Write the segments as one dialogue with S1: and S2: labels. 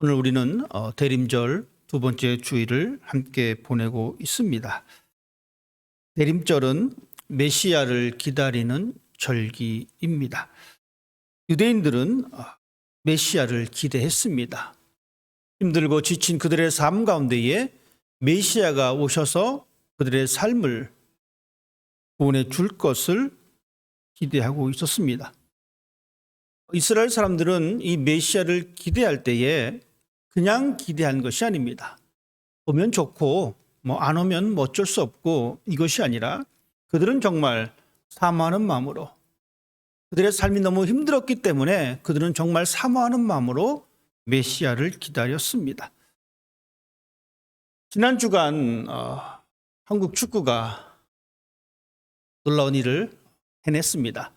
S1: 오늘 우리는 대림절 두 번째 주일을 함께 보내고 있습니다. 대림절은 메시아를 기다리는 절기입니다. 유대인들은 메시아를 기대했습니다. 힘들고 지친 그들의 삶 가운데에 메시아가 오셔서 그들의 삶을 구원해 줄 것을 기대하고 있었습니다. 이스라엘 사람들은 이 메시아를 기대할 때에 그냥 기대한 것이 아닙니다. 오면 좋고 안 오면 어쩔 수 없고 이것이 아니라 그들은 정말 사모하는 마음으로, 그들의 삶이 너무 힘들었기 때문에 그들은 정말 사모하는 마음으로 메시아를 기다렸습니다. 지난 주간 한국 축구가 놀라운 일을 해냈습니다.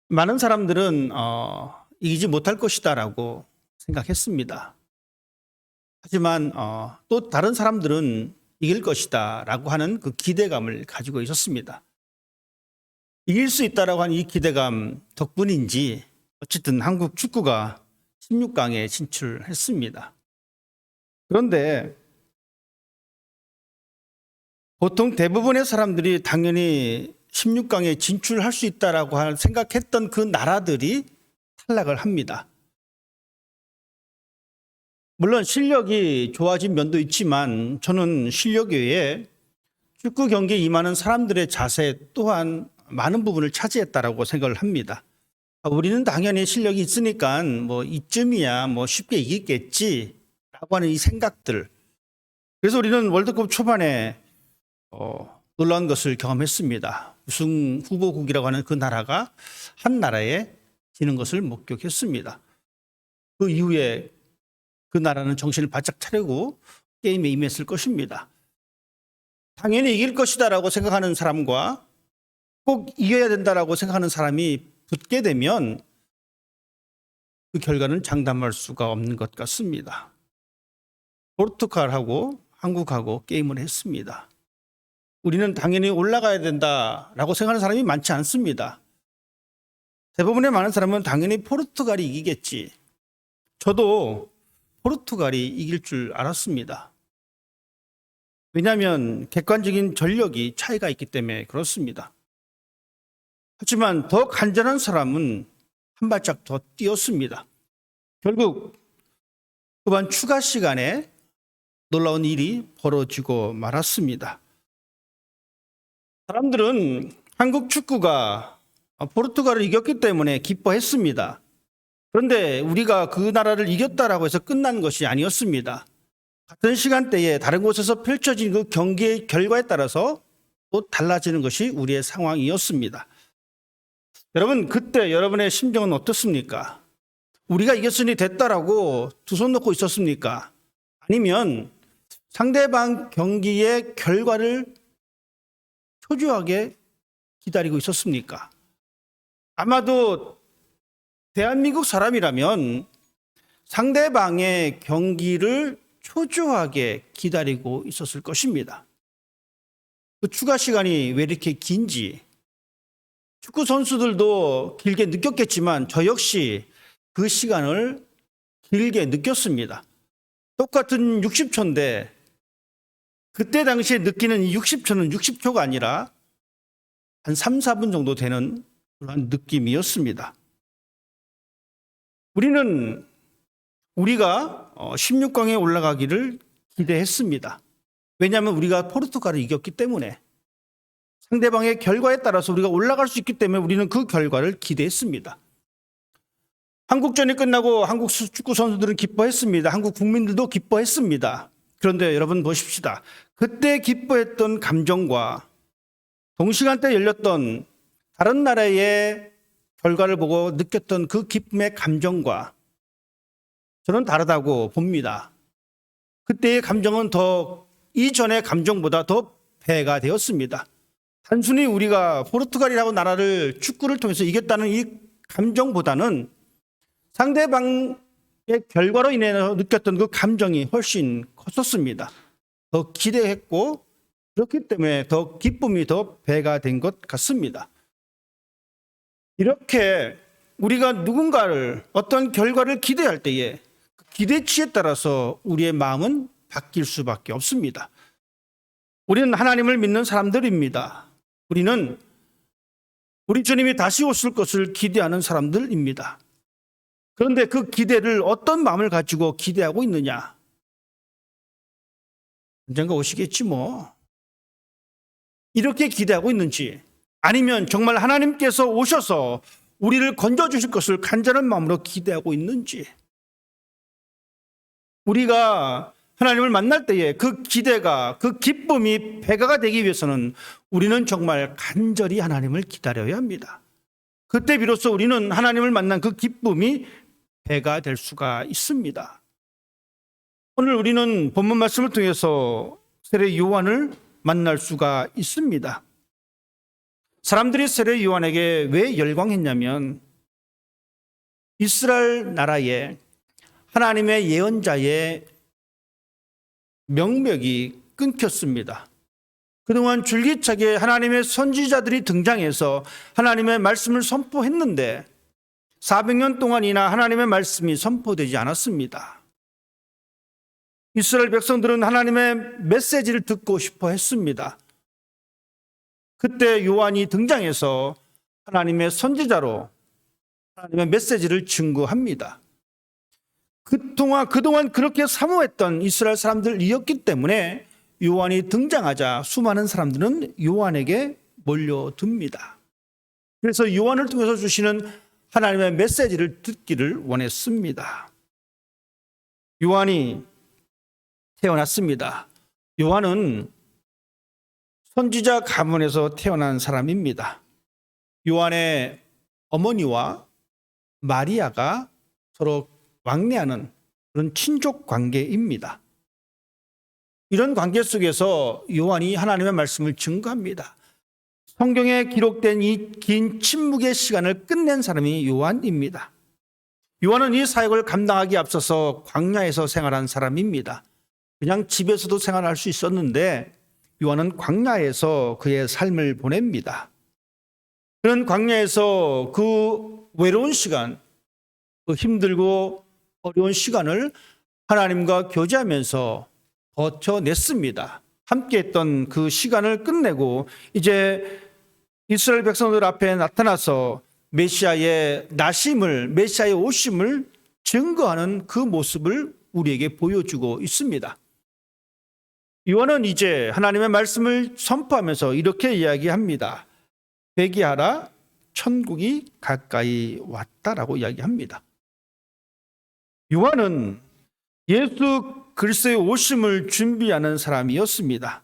S1: 많은 사람들은 이기지 못할 것이다라고 생각했습니다. 하지만 또 다른 사람들은 이길 것이다라고 하는 그 기대감을 가지고 있었습니다. 이길 수 있다라고 하는 이 기대감 덕분인지 어쨌든 한국 축구가 16강에 진출했습니다. 그런데 보통 대부분의 사람들이 당연히 16강에 진출할 수 있다라고 생각했던 그 나라들이 탈락을 합니다. 물론 실력이 좋아진 면도 있지만 저는 실력 외에 축구 경기에 임하는 사람들의 자세 또한 많은 부분을 차지했다라고 생각을 합니다. 우리는 당연히 실력이 있으니까 이쯤이야 쉽게 이기겠지라고 하는 이 생각들. 그래서 우리는 월드컵 초반에 놀라운 것을 경험했습니다. 우승 후보국이라고 하는 그 나라가 한 나라에 지는 것을 목격했습니다. 그 이후에 그 나라는 정신을 바짝 차리고 게임에 임했을 것입니다. 당연히 이길 것이다라고 생각하는 사람과 꼭 이겨야 된다라고 생각하는 사람이 붙게 되면 그 결과는 장담할 수가 없는 것 같습니다. 포르투갈하고 한국하고 게임을 했습니다. 우리는 당연히 올라가야 된다라고 생각하는 사람이 많지 않습니다. 대부분의 많은 사람은 당연히 포르투갈이 이기겠지. 저도 포르투갈이 이길 줄 알았습니다. 왜냐하면 객관적인 전력이 차이가 있기 때문에 그렇습니다. 하지만 더 간절한 사람은 한 발짝 더 뛰었습니다. 결국 후반 추가 시간에 놀라운 일이 벌어지고 말았습니다. 사람들은 한국 축구가 포르투갈을 이겼기 때문에 기뻐했습니다. 그런데 우리가 그 나라를 이겼다라고 해서 끝난 것이 아니었습니다. 같은 시간대에 다른 곳에서 펼쳐진 그 경기의 결과에 따라서 또 달라지는 것이 우리의 상황이었습니다. 여러분, 그때 여러분의 심정은 어떻습니까? 우리가 이겼으니 됐다라고 두 손 놓고 있었습니까? 아니면 상대방 경기의 결과를 초조하게 기다리고 있었습니까? 아마도 대한민국 사람이라면 상대방의 경기를 초조하게 기다리고 있었을 것입니다. 그 추가 시간이 왜 이렇게 긴지 축구 선수들도 길게 느꼈겠지만 저 역시 그 시간을 길게 느꼈습니다. 똑같은 60초인데 그때 당시에 느끼는 이 60초는 60초가 아니라 한 3, 4분 정도 되는 그런 느낌이었습니다. 우리가 16강에 올라가기를 기대했습니다. 왜냐하면 우리가 포르투갈을 이겼기 때문에 상대방의 결과에 따라서 우리가 올라갈 수 있기 때문에 우리는 그 결과를 기대했습니다. 한국전이 끝나고 한국 축구 선수들은 기뻐했습니다. 한국 국민들도 기뻐했습니다. 그런데 여러분 보십시다. 그때 기뻐했던 감정과 동시간대에 열렸던 다른 나라의 결과를 보고 느꼈던 그 기쁨의 감정과 저는 다르다고 봅니다. 그때의 감정은 이전의 감정보다 더 배가 되었습니다. 단순히 우리가 포르투갈이라고 나라를 축구를 통해서 이겼다는 이 감정보다는 상대방의 결과로 인해서 느꼈던 그 감정이 훨씬 컸었습니다. 더 기대했고 그렇기 때문에 더 기쁨이 더 배가 된 것 같습니다. 이렇게 우리가 누군가를 어떤 결과를 기대할 때에 기대치에 따라서 우리의 마음은 바뀔 수밖에 없습니다. 우리는 하나님을 믿는 사람들입니다. 우리는 우리 주님이 다시 오실 것을 기대하는 사람들입니다. 그런데 그 기대를 어떤 마음을 가지고 기대하고 있느냐? 언젠가 오시겠지 뭐. 이렇게 기대하고 있는지, 아니면 정말 하나님께서 오셔서 우리를 건져주실 것을 간절한 마음으로 기대하고 있는지, 우리가 하나님을 만날 때에 그 기대가, 그 기쁨이 배가가 되기 위해서는 우리는 정말 간절히 하나님을 기다려야 합니다. 그때 비로소 우리는 하나님을 만난 그 기쁨이 배가 될 수가 있습니다. 오늘 우리는 본문 말씀을 통해서 세례 요한을 만날 수가 있습니다. 사람들이 세례 요한에게 왜 열광했냐면 이스라엘 나라에 하나님의 예언자의 명맥이 끊겼습니다. 그동안 줄기차게 하나님의 선지자들이 등장해서 하나님의 말씀을 선포했는데 400년 동안이나 하나님의 말씀이 선포되지 않았습니다. 이스라엘 백성들은 하나님의 메시지를 듣고 싶어 했습니다. 그때 요한이 등장해서 하나님의 선지자로 하나님의 메시지를 증거합니다. 그동안 그렇게 사모했던 이스라엘 사람들이었기 때문에 요한이 등장하자 수많은 사람들은 요한에게 몰려듭니다. 그래서 요한을 통해서 주시는 하나님의 메시지를 듣기를 원했습니다. 요한이 태어났습니다. 요한은 선지자 가문에서 태어난 사람입니다. 요한의 어머니와 마리아가 서로 왕래하는 그런 친족 관계입니다. 이런 관계 속에서 요한이 하나님의 말씀을 증거합니다. 성경에 기록된 이 긴 침묵의 시간을 끝낸 사람이 요한입니다. 요한은 이 사역을 감당하기에 앞서서 광야에서 생활한 사람입니다. 그냥 집에서도 생활할 수 있었는데 요한은 광야에서 그의 삶을 보냅니다. 그런 광야에서 그 외로운 시간, 그 힘들고 어려운 시간을 하나님과 교제하면서 버텨냈습니다. 함께했던 그 시간을 끝내고 이제 이스라엘 백성들 앞에 나타나서 메시아의 나심을, 메시아의 오심을 증거하는 그 모습을 우리에게 보여주고 있습니다. 요한은 이제 하나님의 말씀을 선포하면서 이렇게 이야기합니다. 회개하라, 천국이 가까이 왔다라고 이야기합니다. 요한은 예수 그리스도의 오심을 준비하는 사람이었습니다.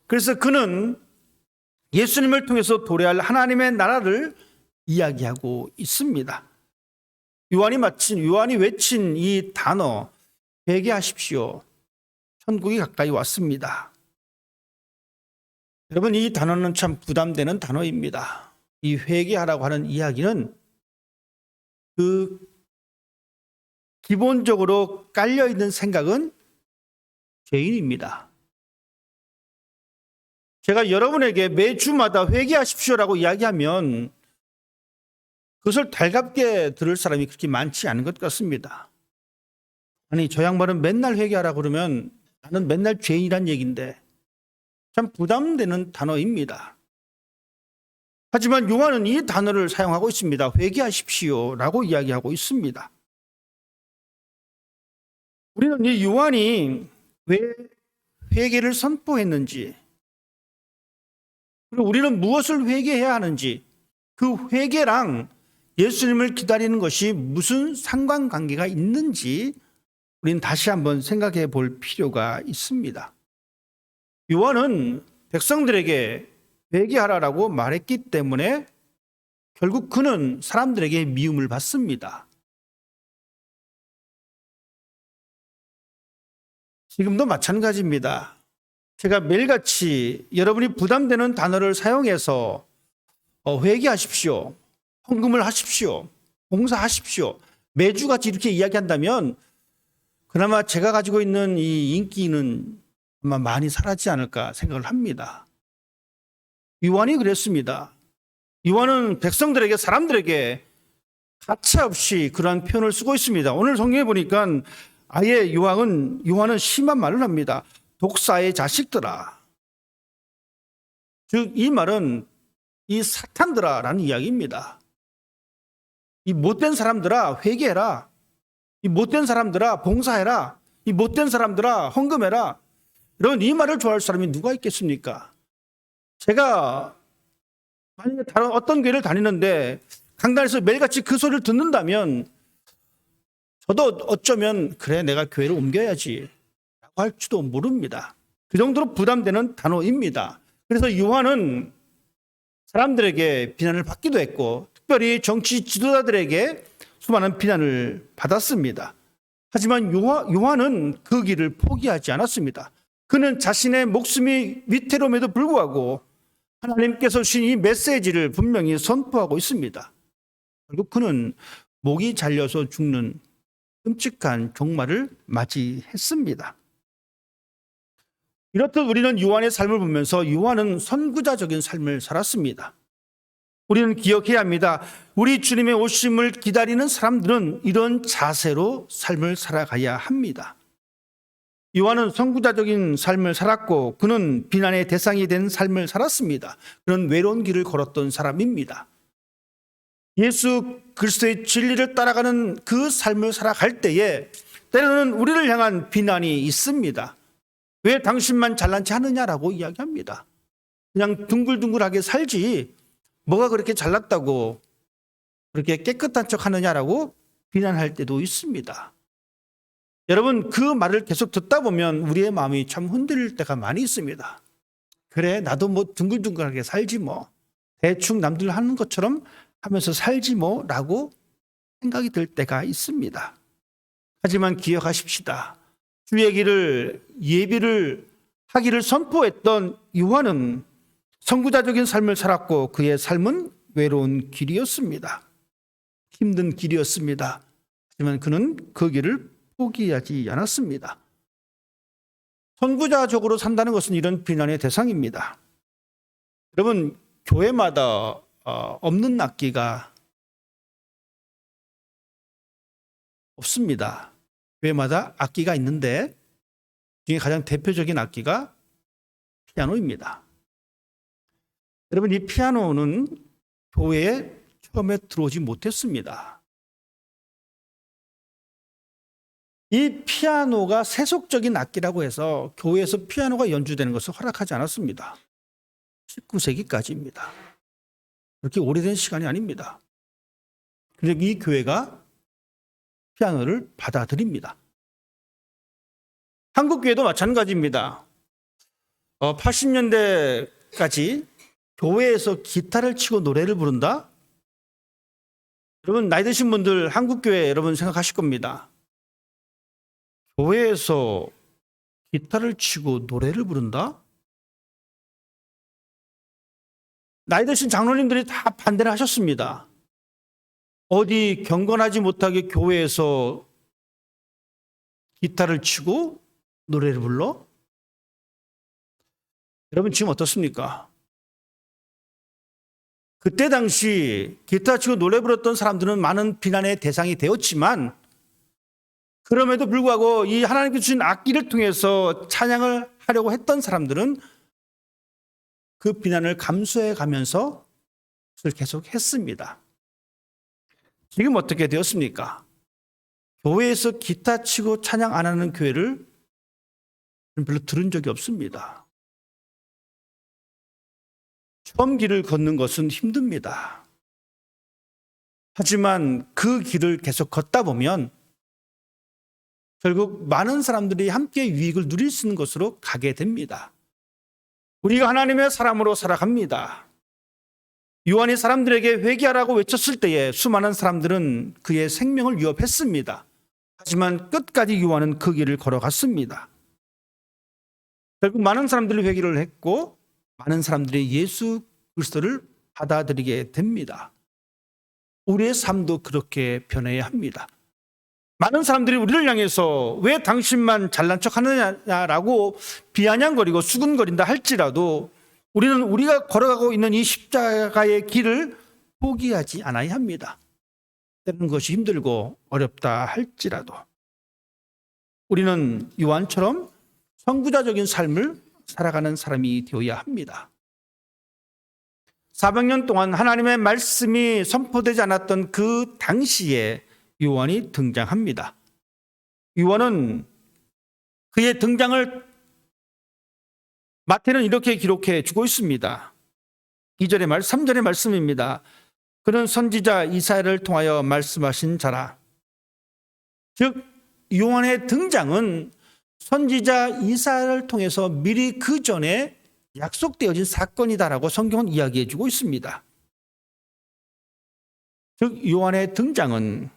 S1: 그래서 그는 예수님을 통해서 도래할 하나님의 나라를 이야기하고 있습니다. 요한이 외친 이 단어, 회개하십시오. 천국이 가까이 왔습니다. 여러분, 이 단어는 참 부담되는 단어입니다. 이 회개하라고 하는 이야기는 그 기본적으로 깔려있는 생각은 죄인입니다. 제가 여러분에게 매주마다 회개하십시오라고 이야기하면 그것을 달갑게 들을 사람이 그렇게 많지 않은 것 같습니다. 아니, 저 양반은 맨날 회개하라고 그러면 나는 맨날 죄인이란 얘기인데 참 부담되는 단어입니다. 하지만 요한은 이 단어를 사용하고 있습니다. 회개하십시오라고 이야기하고 있습니다. 우리는 이 요한이 왜 회개를 선포했는지, 그리고 우리는 무엇을 회개해야 하는지, 그 회개랑 예수님을 기다리는 것이 무슨 상관관계가 있는지 우리는 다시 한번 생각해 볼 필요가 있습니다. 요한은 백성들에게 회개하라라고 말했기 때문에 결국 그는 사람들에게 미움을 받습니다. 지금도 마찬가지입니다. 제가 매일같이 여러분이 부담되는 단어를 사용해서 회개하십시오, 헌금을 하십시오, 봉사하십시오, 매주같이 이렇게 이야기한다면 그나마 제가 가지고 있는 이 인기는 아마 많이 사라지지 않을까 생각을 합니다. 요한이 그랬습니다. 요한은 백성들에게, 사람들에게 가차없이 그러한 표현을 쓰고 있습니다. 오늘 성경에 보니까 아예 요한은 심한 말을 합니다. 독사의 자식들아. 즉 이 말은 이 사탄들아라는 이야기입니다. 이 못된 사람들아 회개해라. 이 못된 사람들아 봉사해라. 이 못된 사람들아 헌금해라. 여러분 이 말을 좋아할 사람이 누가 있겠습니까? 제가 만약에 다른 어떤 교회를 다니는데 강단에서 매일같이 그 소리를 듣는다면 저도 어쩌면 그래 내가 교회를 옮겨야지 라고 할지도 모릅니다. 그 정도로 부담되는 단어입니다. 그래서 요한은 사람들에게 비난을 받기도 했고 특별히 정치 지도자들에게 수많은 비난을 받았습니다. 하지만 요한은 그 길을 포기하지 않았습니다. 그는 자신의 목숨이 위태로움에도 불구하고 하나님께서 주신 이 메시지를 분명히 선포하고 있습니다. 결국 그는 목이 잘려서 죽는 끔찍한 종말을 맞이했습니다. 이렇듯 우리는 요한의 삶을 보면서 요한은 선구자적인 삶을 살았습니다. 우리는 기억해야 합니다. 우리 주님의 오심을 기다리는 사람들은 이런 자세로 삶을 살아가야 합니다. 요한은 선구자적인 삶을 살았고 그는 비난의 대상이 된 삶을 살았습니다. 그는 외로운 길을 걸었던 사람입니다. 예수 그리스도의 진리를 따라가는 그 삶을 살아갈 때에 때로는 우리를 향한 비난이 있습니다. 왜 당신만 잘난 체 하느냐라고 이야기합니다. 그냥 둥글둥글하게 살지 뭐가 그렇게 잘났다고 그렇게 깨끗한 척 하느냐라고 비난할 때도 있습니다. 여러분 그 말을 계속 듣다 보면 우리의 마음이 참 흔들릴 때가 많이 있습니다. 그래 나도 뭐 둥글둥글하게 살지 뭐 대충 남들 하는 것처럼 하면서 살지 뭐 라고 생각이 들 때가 있습니다. 하지만 기억하십시다. 주의 길을 예비를 하기를 선포했던 요한은 선구자적인 삶을 살았고 그의 삶은 외로운 길이었습니다. 힘든 길이었습니다. 하지만 그는 그 길을 포기하지 않았습니다. 선구자적으로 산다는 것은 이런 비난의 대상입니다. 여러분 교회마다 없는 악기가 없습니다. 교회마다 악기가 있는데 중에 가장 대표적인 악기가 피아노입니다. 여러분 이 피아노는 교회에 처음에 들어오지 못했습니다. 이 피아노가 세속적인 악기라고 해서 교회에서 피아노가 연주되는 것을 허락하지 않았습니다. 19세기까지입니다. 그렇게 오래된 시간이 아닙니다. 그런데 이 교회가 피아노를 받아들입니다. 한국 교회도 마찬가지입니다. 80년대까지 교회에서 기타를 치고 노래를 부른다? 여러분 나이 드신 분들 한국 교회 여러분 생각하실 겁니다. 교회에서 기타를 치고 노래를 부른다? 나이 드신 장로님들이 다 반대를 하셨습니다. 어디 경건하지 못하게 교회에서 기타를 치고 노래를 불러? 여러분 지금 어떻습니까? 그때 당시 기타 치고 노래 불렀던 사람들은 많은 비난의 대상이 되었지만 그럼에도 불구하고 이 하나님께 주신 악기를 통해서 찬양을 하려고 했던 사람들은 그 비난을 감수해 가면서 그것을 계속 했습니다. 지금 어떻게 되었습니까? 교회에서 기타 치고 찬양 안 하는 교회를 별로 들은 적이 없습니다. 처음 길을 걷는 것은 힘듭니다. 하지만 그 길을 계속 걷다 보면 결국 많은 사람들이 함께 유익을 누릴 수 있는 것으로 가게 됩니다. 우리가 하나님의 사람으로 살아갑니다. 요한이 사람들에게 회개하라고 외쳤을 때에 수많은 사람들은 그의 생명을 위협했습니다. 하지만 끝까지 요한은 그 길을 걸어갔습니다. 결국 많은 사람들이 회개를 했고 많은 사람들이 예수 그리스도를 받아들이게 됩니다. 우리의 삶도 그렇게 변해야 합니다. 많은 사람들이 우리를 향해서 왜 당신만 잘난 척 하느냐라고 비아냥거리고 수군거린다 할지라도 우리는 우리가 걸어가고 있는 이 십자가의 길을 포기하지 않아야 합니다. 때로는 것이 힘들고 어렵다 할지라도. 우리는 요한처럼 선구자적인 삶을 살아가는 사람이 되어야 합니다. 400년 동안 하나님의 말씀이 선포되지 않았던 그 당시에 요한이 등장합니다. 요한은 그의 등장을 마태는 이렇게 기록해 주고 있습니다. 2절의 3절의 말씀입니다. 그는 선지자 이사야를 통하여 말씀하신 자라. 즉 요한의 등장은 선지자 이사야를 통해서 미리 그 전에 약속되어진 사건이다라고 성경은 이야기해 주고 있습니다. 즉 요한의 등장은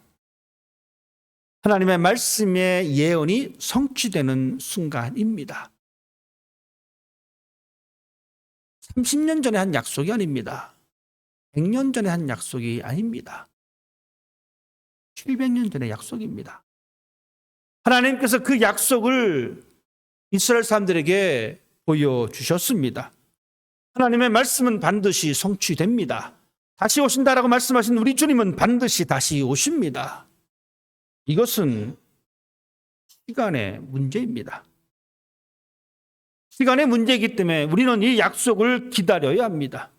S1: 하나님의 말씀의 예언이 성취되는 순간입니다. 30년 전에 한 약속이 아닙니다. 100년 전에 한 약속이 아닙니다. 700년 전의 약속입니다. 하나님께서 그 약속을 이스라엘 사람들에게 보여주셨습니다. 하나님의 말씀은 반드시 성취됩니다. 다시 오신다라고 말씀하신 우리 주님은 반드시 다시 오십니다. 이것은 시간의 문제입니다. 시간의 문제이기 때문에 우리는 이 약속을 기다려야 합니다.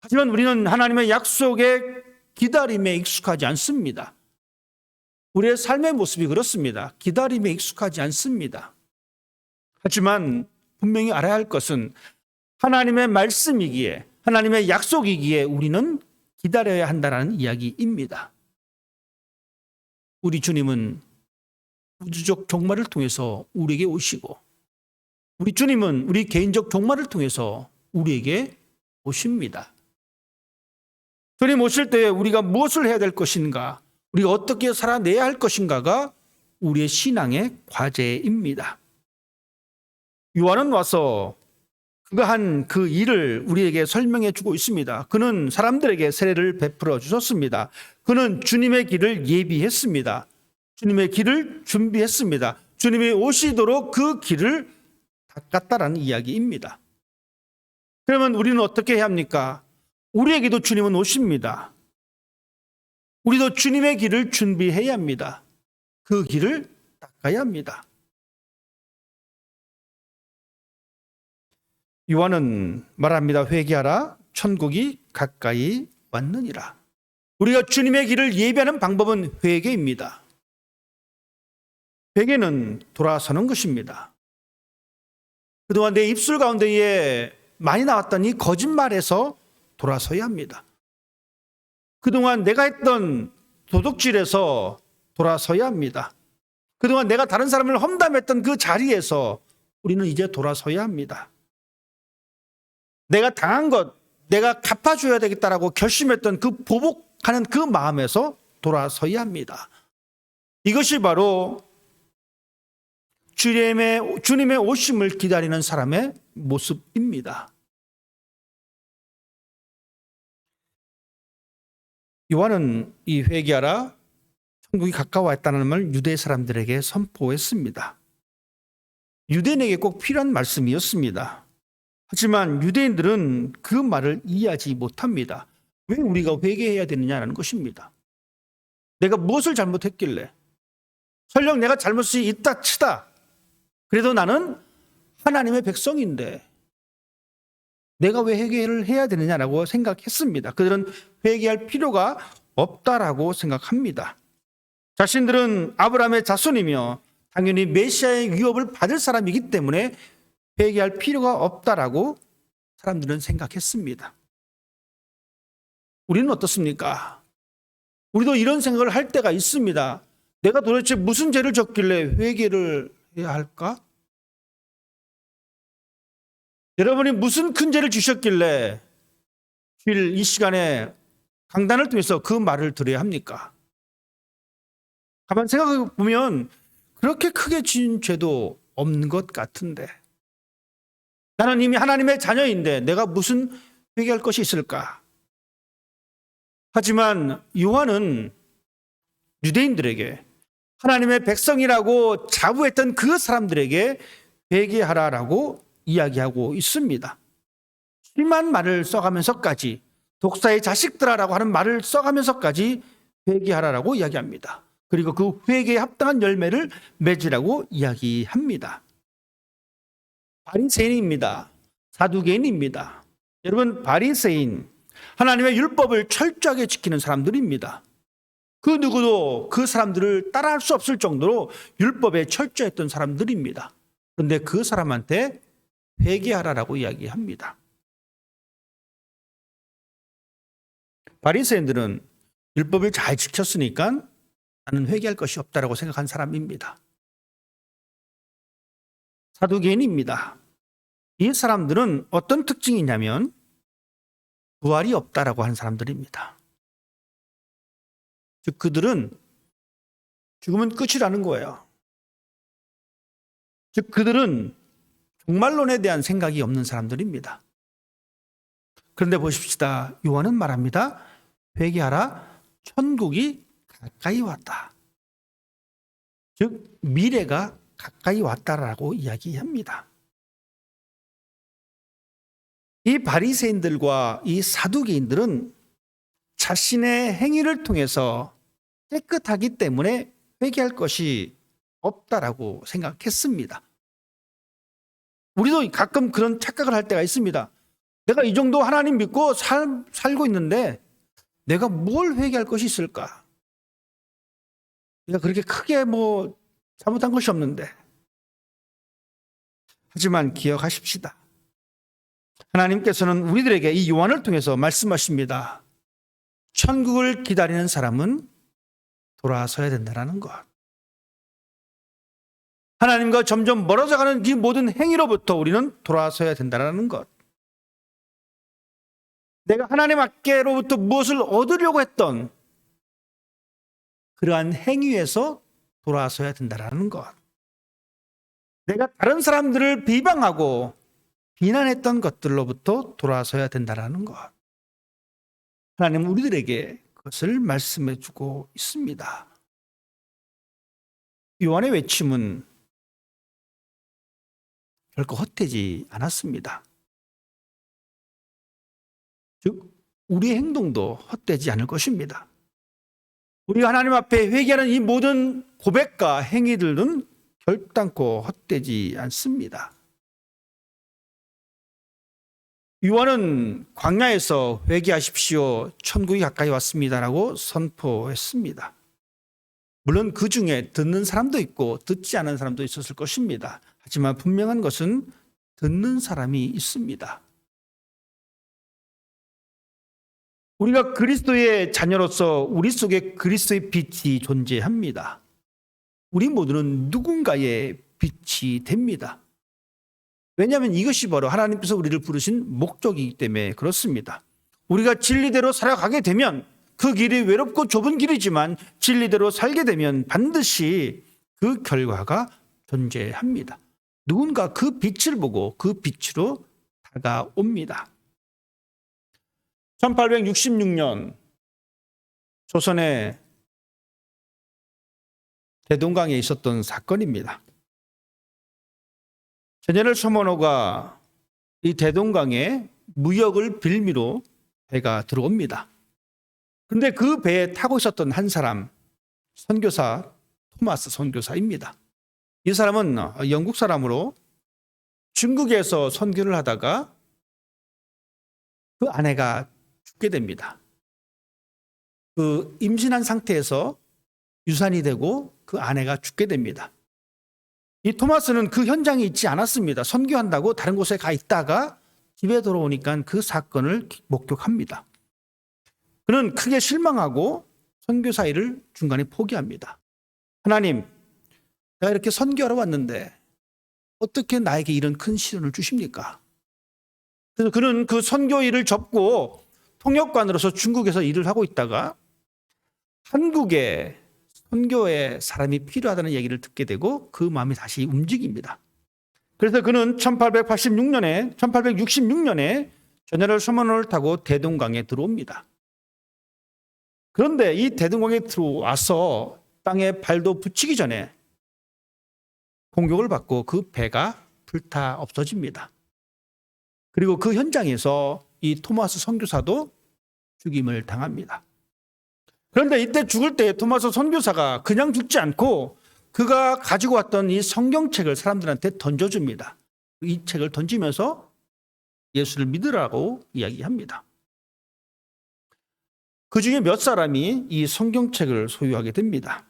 S1: 하지만 우리는 하나님의 약속의 기다림에 익숙하지 않습니다. 우리의 삶의 모습이 그렇습니다. 기다림에 익숙하지 않습니다. 하지만 분명히 알아야 할 것은 하나님의 말씀이기에, 하나님의 약속이기에 우리는 기다려야 한다는 이야기입니다. 우리 주님은 우주적 종말을 통해서 우리에게 오시고, 우리 주님은 우리 개인적 종말을 통해서 우리에게 오십니다. 주님 오실 때 우리가 무엇을 해야 될 것인가, 우리가 어떻게 살아내야 할 것인가가 우리의 신앙의 과제입니다. 요한은 와서 그가 한 그 일을 우리에게 설명해 주고 있습니다. 그는 사람들에게 세례를 베풀어 주셨습니다. 그는 주님의 길을 예비했습니다. 주님의 길을 준비했습니다. 주님이 오시도록 그 길을 닦았다라는 이야기입니다. 그러면 우리는 어떻게 해야 합니까? 우리에게도 주님은 오십니다. 우리도 주님의 길을 준비해야 합니다. 그 길을 닦아야 합니다. 요한은 말합니다. 회개하라, 천국이 가까이 왔느니라. 우리가 주님의 길을 예비하는 방법은 회개입니다. 회개는 돌아서는 것입니다. 그동안 내 입술 가운데에 많이 나왔던 이 거짓말에서 돌아서야 합니다. 그동안 내가 했던 도둑질에서 돌아서야 합니다. 그동안 내가 다른 사람을 험담했던 그 자리에서 우리는 이제 돌아서야 합니다. 내가 당한 것, 내가 갚아줘야 되겠다라고 결심했던 그 보복하는 그 마음에서 돌아서야 합니다. 이것이 바로 주님의 오심을 기다리는 사람의 모습입니다. 요한은 이 회개하라, 천국이 가까워왔다는 말 유대 사람들에게 선포했습니다. 유대인에게 꼭 필요한 말씀이었습니다. 하지만 유대인들은 그 말을 이해하지 못합니다. 왜 우리가 회개해야 되느냐는 것입니다. 내가 무엇을 잘못했길래, 설령 내가 잘못이 있다 치다, 그래도 나는 하나님의 백성인데 내가 왜 회개를 해야 되느냐라고 생각했습니다. 그들은 회개할 필요가 없다라고 생각합니다. 자신들은 아브라함의 자손이며 당연히 메시아의 위협을 받을 사람이기 때문에 회개할 필요가 없다라고 사람들은 생각했습니다. 우리는 어떻습니까? 우리도 이런 생각을 할 때가 있습니다. 내가 도대체 무슨 죄를 졌길래 회개를 해야 할까? 여러분이 무슨 큰 죄를 주셨길래 주일 이 시간에 강단을 통해서 그 말을 들어야 합니까? 가만 생각해 보면 그렇게 크게 지은 죄도 없는 것 같은데, 나는 이미 하나님의 자녀인데 내가 무슨 회개할 것이 있을까? 하지만 요한은 유대인들에게, 하나님의 백성이라고 자부했던 그 사람들에게 회개하라라고 이야기하고 있습니다. 심한 말을 써가면서까지, 독사의 자식들아라고 하는 말을 써가면서까지 회개하라라고 이야기합니다. 그리고 그 회개에 합당한 열매를 맺으라고 이야기합니다. 바리새인입니다. 사두개인입니다. 여러분, 바리새인, 하나님의 율법을 철저하게 지키는 사람들입니다. 그 누구도 그 사람들을 따라할 수 없을 정도로 율법에 철저했던 사람들입니다. 그런데 그 사람한테 회개하라라고 이야기합니다. 바리새인들은 율법을 잘 지켰으니까 나는 회개할 것이 없다라고 생각한 사람입니다. 사두개인입니다. 이 사람들은 어떤 특징이 있냐면 부활이 없다라고 하는 사람들입니다. 즉 그들은 죽으면 끝이라는 거예요. 즉 그들은 종말론에 대한 생각이 없는 사람들입니다. 그런데 보십시다. 요한은 말합니다. 회개하라, 천국이 가까이 왔다. 즉 미래가 가까이 왔다라고 이야기합니다. 이 바리새인들과 이 사두개인들은 자신의 행위를 통해서 깨끗하기 때문에 회개할 것이 없다라고 생각했습니다. 우리도 가끔 그런 착각을 할 때가 있습니다. 내가 이 정도 하나님 믿고 살고 있는데 내가 뭘 회개할 것이 있을까? 내가 그렇게 크게 잘못한 것이 없는데. 하지만 기억하십시다. 하나님께서는 우리들에게 이 요한을 통해서 말씀하십니다. 천국을 기다리는 사람은 돌아서야 된다는 것. 하나님과 점점 멀어져가는 이 모든 행위로부터 우리는 돌아서야 된다는 것. 내가 하나님 앞께로부터 무엇을 얻으려고 했던 그러한 행위에서 돌아서야 된다는 것. 내가 다른 사람들을 비방하고 비난했던 것들로부터 돌아서야 된다는 것. 하나님은 우리들에게 그것을 말씀해 주고 있습니다. 요한의 외침은 결코 헛되지 않았습니다. 즉 우리의 행동도 헛되지 않을 것입니다. 우리가 하나님 앞에 회개하는 이 모든 고백과 행위들은 결단코 헛되지 않습니다. 요한은 광야에서 회개하십시오. 천국이 가까이 왔습니다라고 선포했습니다. 물론 그 중에 듣는 사람도 있고 듣지 않은 사람도 있었을 것입니다. 하지만 분명한 것은 듣는 사람이 있습니다. 우리가 그리스도의 자녀로서 우리 속에 그리스도의 빛이 존재합니다. 우리 모두는 누군가의 빛이 됩니다. 왜냐하면 이것이 바로 하나님께서 우리를 부르신 목적이기 때문에 그렇습니다. 우리가 진리대로 살아가게 되면 그 길이 외롭고 좁은 길이지만 진리대로 살게 되면 반드시 그 결과가 존재합니다. 누군가 그 빛을 보고 그 빛으로 다가옵니다. 1866년 조선의 대동강에 있었던 사건입니다. 제네럴 서머너가 이 대동강에 무역을 빌미로 배가 들어옵니다. 그런데 그 배에 타고 있었던 한 사람, 선교사 토마스 선교사입니다. 이 사람은 영국 사람으로 중국에서 선교를 하다가 그 아내가 죽게 됩니다. 그 임신한 상태에서 유산이 되고 그 아내가 죽게 됩니다. 이 토마스는 그 현장에 있지 않았습니다. 선교한다고 다른 곳에 가 있다가 집에 돌아오니까 그 사건을 목격합니다. 그는 크게 실망하고 선교사 일을 중간에 포기합니다. 하나님, 내가 이렇게 선교하러 왔는데 어떻게 나에게 이런 큰 시련을 주십니까? 그래서 그는 그 선교 일을 접고 통역관으로서 중국에서 일을 하고 있다가 한국에 선교에 사람이 필요하다는 얘기를 듣게 되고 그 마음이 다시 움직입니다. 그래서 그는 1866년에 제네럴 서머너를 타고 대동강에 들어옵니다. 그런데 이 대동강에 들어와서 땅에 발도 붙이기 전에 공격을 받고 그 배가 불타 없어집니다. 그리고 그 현장에서 이 토마스 선교사도 죽임을 당합니다. 그런데 이때 죽을 때 토마스 선교사가 그냥 죽지 않고 그가 가지고 왔던 이 성경책을 사람들한테 던져줍니다. 이 책을 던지면서 예수를 믿으라고 이야기합니다. 그 중에 몇 사람이 이 성경책을 소유하게 됩니다.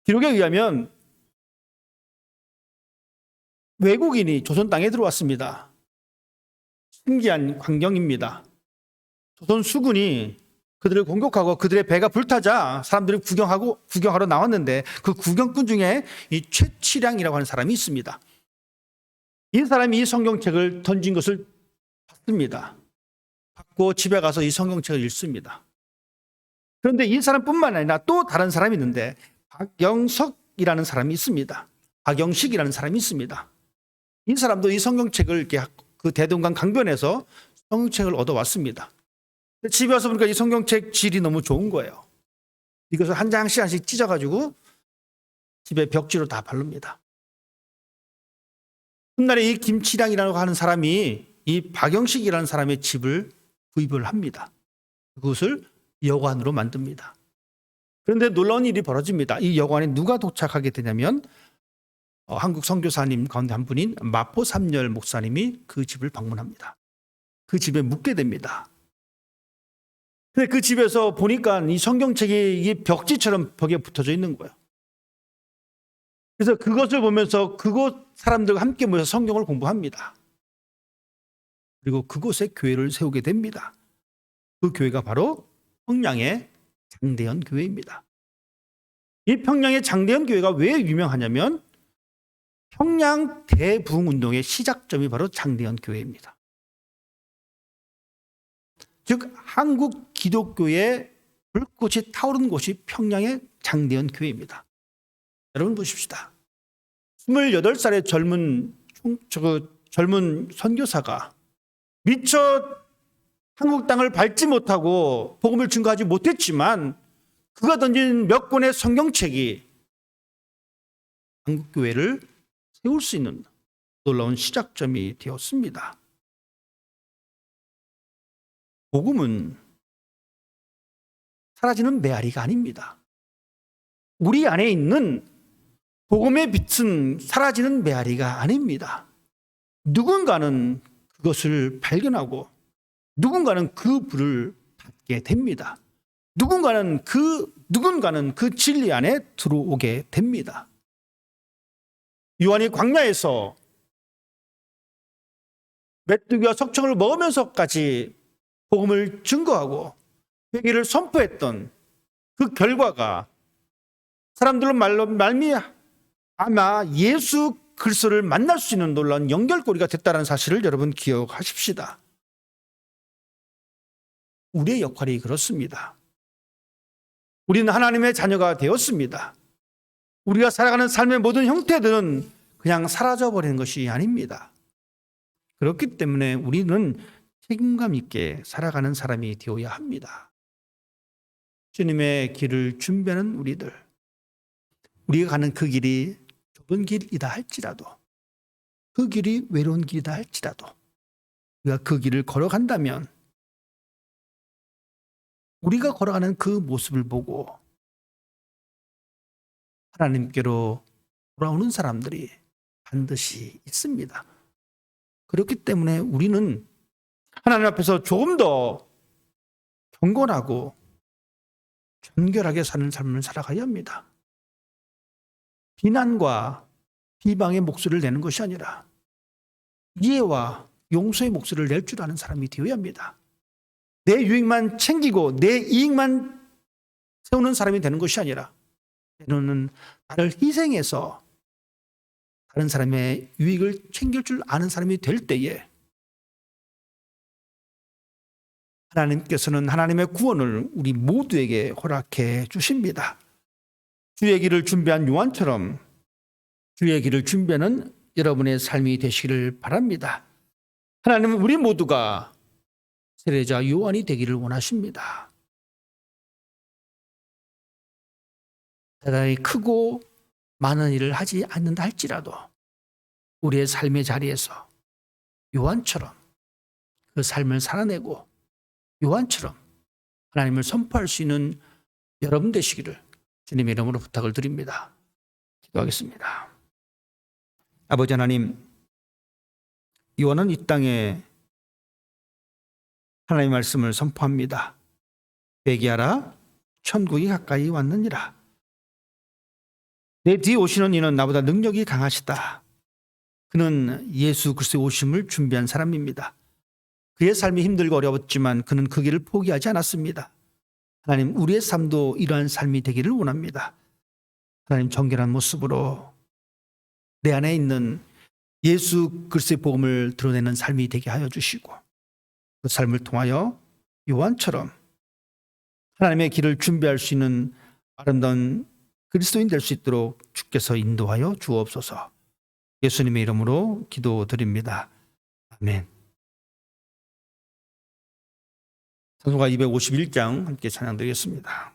S1: 기록에 의하면 외국인이 조선 땅에 들어왔습니다. 신기한 광경입니다. 조선 수군이 그들을 공격하고 그들의 배가 불타자 사람들이 구경하러 나왔는데 그 구경꾼 중에 이 최치량이라고 하는 사람이 있습니다. 이 사람이 이 성경책을 던진 것을 받습니다. 받고 집에 가서 이 성경책을 읽습니다. 그런데 이 사람뿐만 아니라 또 다른 사람이 있는데 박영석이라는 사람이 있습니다. 박영식이라는 사람이 있습니다. 이 사람도 이 성경책을 이렇게 그 대동강 강변에서 성경책을 얻어왔습니다. 집에 와서 보니까 이 성경책 질이 너무 좋은 거예요. 이것을 한 장씩 한씩 찢어가지고 집에 벽지로 다 바릅니다. 훗날에 이 김치량이라고 하는 사람이 이 박영식이라는 사람의 집을 구입을 합니다. 그것을 여관으로 만듭니다. 그런데 놀라운 일이 벌어집니다. 이 여관에 누가 도착하게 되냐면 한국 선교사님 가운데 한 분인 마포 삼열 목사님이 그 집을 방문합니다. 그 집에 묵게 됩니다. 근데 그 집에서 보니까 이 성경책이 이게 벽지처럼 벽에 붙어져 있는 거예요. 그래서 그것을 보면서 그곳 사람들과 함께 모여서 성경을 공부합니다. 그리고 그곳에 교회를 세우게 됩니다. 그 교회가 바로 평양의 장대현 교회입니다. 이 평양의 장대현 교회가 왜 유명하냐면 평양 대부흥운동의 시작점이 바로 장대현 교회입니다. 즉 한국 기독교의 불꽃이 타오른 곳이 평양의 장대현 교회입니다. 여러분 보십시다. 28살의 젊은 선교사가 미처 한국 땅을 밟지 못하고 복음을 증거하지 못했지만 그가 던진 몇 권의 성경책이 한국교회를 세울 수 있는 놀라운 시작점이 되었습니다. 복음은 사라지는 메아리가 아닙니다. 우리 안에 있는 복음의 빛은 사라지는 메아리가 아닙니다. 누군가는 그것을 발견하고 누군가는 그 불을 받게 됩니다. 누군가는 그 진리 안에 들어오게 됩니다. 요한이 광야에서 메뚜기와 석청을 먹으면서까지 복음을 증거하고 회개를 선포했던 그 결과가 사람들로 말미암아 예수 그리스도를 만날 수 있는 놀라운 연결고리가 됐다는 사실을 여러분 기억하십시다. 우리의 역할이 그렇습니다. 우리는 하나님의 자녀가 되었습니다. 우리가 살아가는 삶의 모든 형태들은 그냥 사라져버리는 것이 아닙니다. 그렇기 때문에 우리는 책임감 있게 살아가는 사람이 되어야 합니다. 주님의 길을 준비하는 우리가 가는 그 길이 좁은 길이다 할지라도, 그 길이 외로운 길이다 할지라도 우리가 그 길을 걸어간다면 우리가 걸어가는 그 모습을 보고 하나님께로 돌아오는 사람들이 반드시 있습니다. 그렇기 때문에 우리는 하나님 앞에서 조금 더 경건하고 정결하게 사는 삶을 살아가야 합니다. 비난과 비방의 목소리를 내는 것이 아니라 이해와 용서의 목소리를 낼 줄 아는 사람이 되어야 합니다. 내 유익만 챙기고 내 이익만 세우는 사람이 되는 것이 아니라 때로는 나를 희생해서 다른 사람의 유익을 챙길 줄 아는 사람이 될 때에 하나님께서는 하나님의 구원을 우리 모두에게 허락해 주십니다. 주의 길을 준비한 요한처럼 주의 길을 준비하는 여러분의 삶이 되시기를 바랍니다. 하나님은 우리 모두가 세례자 요한이 되기를 원하십니다. 대단히 크고 많은 일을 하지 않는다 할지라도 우리의 삶의 자리에서 요한처럼 그 삶을 살아내고 요한처럼 하나님을 선포할 수 있는 여러분 되시기를 주님의 이름으로 부탁을 드립니다. 기도하겠습니다. 아버지 하나님, 요한은 이 땅에 하나님의 말씀을 선포합니다. 회개하라, 천국이 가까이 왔느니라. 내 뒤에 오시는 이는 나보다 능력이 강하시다. 그는 예수 그리스도의 오심을 준비한 사람입니다. 그의 삶이 힘들고 어려웠지만 그는 그 길을 포기하지 않았습니다. 하나님, 우리의 삶도 이러한 삶이 되기를 원합니다. 하나님, 정결한 모습으로 내 안에 있는 예수 그리스도의 복음을 드러내는 삶이 되게 하여 주시고, 그 삶을 통하여 요한처럼 하나님의 길을 준비할 수 있는 아름다운 그리스도인 될 수 있도록 주께서 인도하여 주옵소서. 예수님의 이름으로 기도드립니다. 아멘. 찬송가 251장 함께 찬양드리겠습니다.